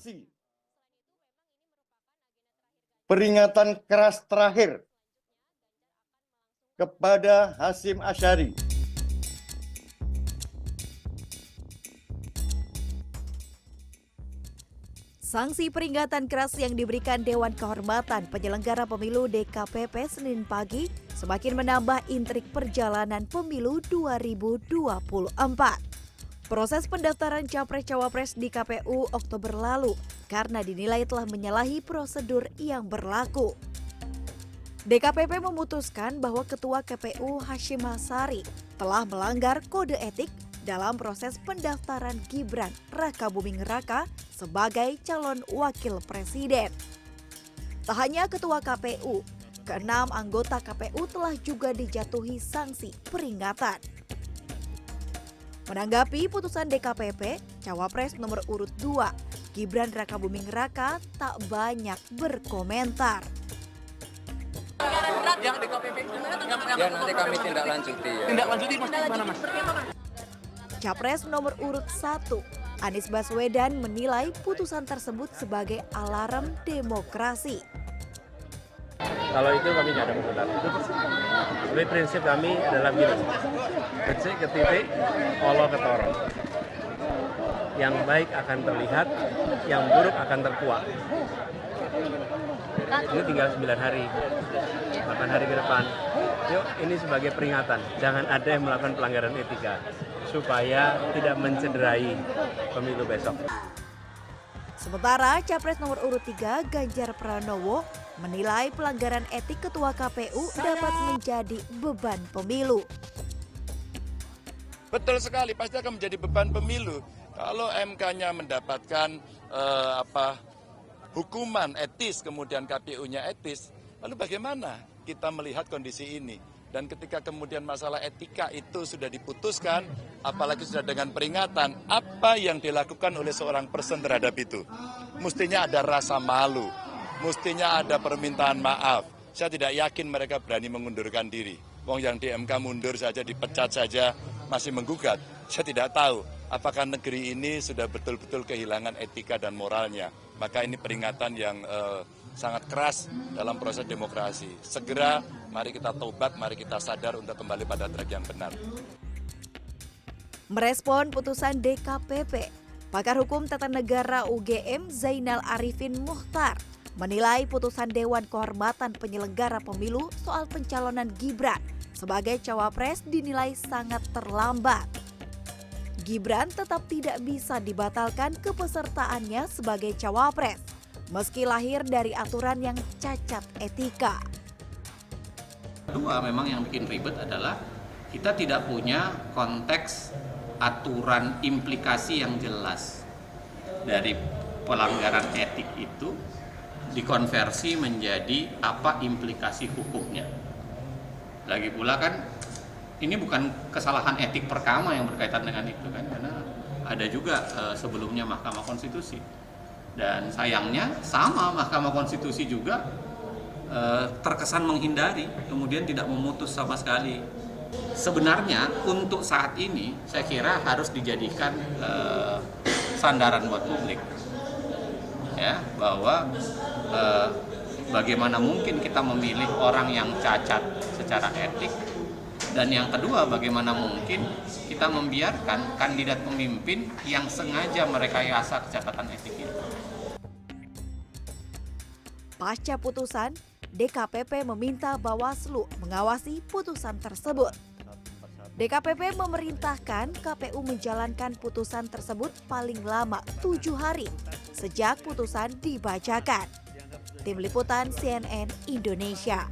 sanksi peringatan keras terakhir kepada Hasyim Asyari. Sanksi peringatan keras yang diberikan Dewan Kehormatan Penyelenggara Pemilu DKPP Senin pagi semakin menambah intrik perjalanan pemilu 2024. Proses pendaftaran Capres-Cawapres di KPU Oktober lalu karena dinilai telah menyalahi prosedur yang berlaku. DKPP memutuskan bahwa Ketua KPU Hasyim Asyari telah melanggar kode etik dalam proses pendaftaran Gibran Rakabuming Raka sebagai calon wakil presiden. Tak hanya Ketua KPU, ke-6 anggota KPU telah juga dijatuhi sanksi peringatan. Menanggapi putusan DKPP, Cawapres nomor urut 2, Gibran Rakabuming Raka tak banyak berkomentar. Yang DKPP ya nanti kami tindak lanjuti ya. Tindak lanjuti mas gimana mas? Capres nomor urut 1, Anies Baswedan menilai putusan tersebut sebagai alarm demokrasi. Kalau itu kami tidak ada komentar. Tapi prinsip kami adalah begini, kecil ke titik, olo ke torong. Yang baik akan terlihat, yang buruk akan terkuak. Ini tinggal 9 hari, 8 hari ke depan. Yuk, ini sebagai peringatan, jangan ada yang melakukan pelanggaran etika, supaya tidak mencederai pemilu besok. Sementara Capres nomor urut 3 Ganjar Pranowo menilai pelanggaran etik Ketua KPU dapat menjadi beban pemilu. Betul sekali, pasti akan menjadi beban pemilu. Kalau MK-nya mendapatkan hukuman etis, kemudian KPU-nya etis, lalu bagaimana kita melihat kondisi ini? Dan ketika kemudian masalah etika itu sudah diputuskan, apalagi sudah dengan peringatan, apa yang dilakukan oleh seorang person terhadap itu? Mestinya ada rasa malu, mestinya ada permintaan maaf. Saya tidak yakin mereka berani mengundurkan diri. Wong yang di MK mundur saja, dipecat saja, masih menggugat. Saya tidak tahu apakah negeri ini sudah betul-betul kehilangan etika dan moralnya. Maka ini peringatan yang sangat keras dalam proses demokrasi. Segera mari kita tobat, mari kita sadar untuk kembali pada track yang benar. Merespon putusan DKPP, pakar hukum tata negara UGM Zainal Arifin Muhtar menilai putusan Dewan Kehormatan Penyelenggara Pemilu soal pencalonan Gibran sebagai cawapres dinilai sangat terlambat. Gibran tetap tidak bisa dibatalkan kepesertaannya sebagai cawapres, meski lahir dari aturan yang cacat etika. Kedua, memang yang bikin ribet adalah kita tidak punya konteks aturan implikasi yang jelas dari pelanggaran etik itu dikonversi menjadi apa implikasi hukumnya. Lagi pula kan ini bukan kesalahan etik pertama yang berkaitan dengan itu kan, karena ada juga sebelumnya Mahkamah Konstitusi. Dan sayangnya sama Mahkamah Konstitusi juga terkesan menghindari, kemudian tidak memutus sama sekali. Sebenarnya untuk saat ini saya kira harus dijadikan sandaran buat publik, ya, bahwa bagaimana mungkin kita memilih orang yang cacat secara etik, dan yang kedua bagaimana mungkin kita membiarkan kandidat pemimpin yang sengaja merekayasa kecacatan etik itu. Pasca putusan, DKPP meminta Bawaslu mengawasi putusan tersebut. DKPP memerintahkan KPU menjalankan putusan tersebut paling lama 7 hari sejak putusan dibacakan. Tim Liputan CNN Indonesia.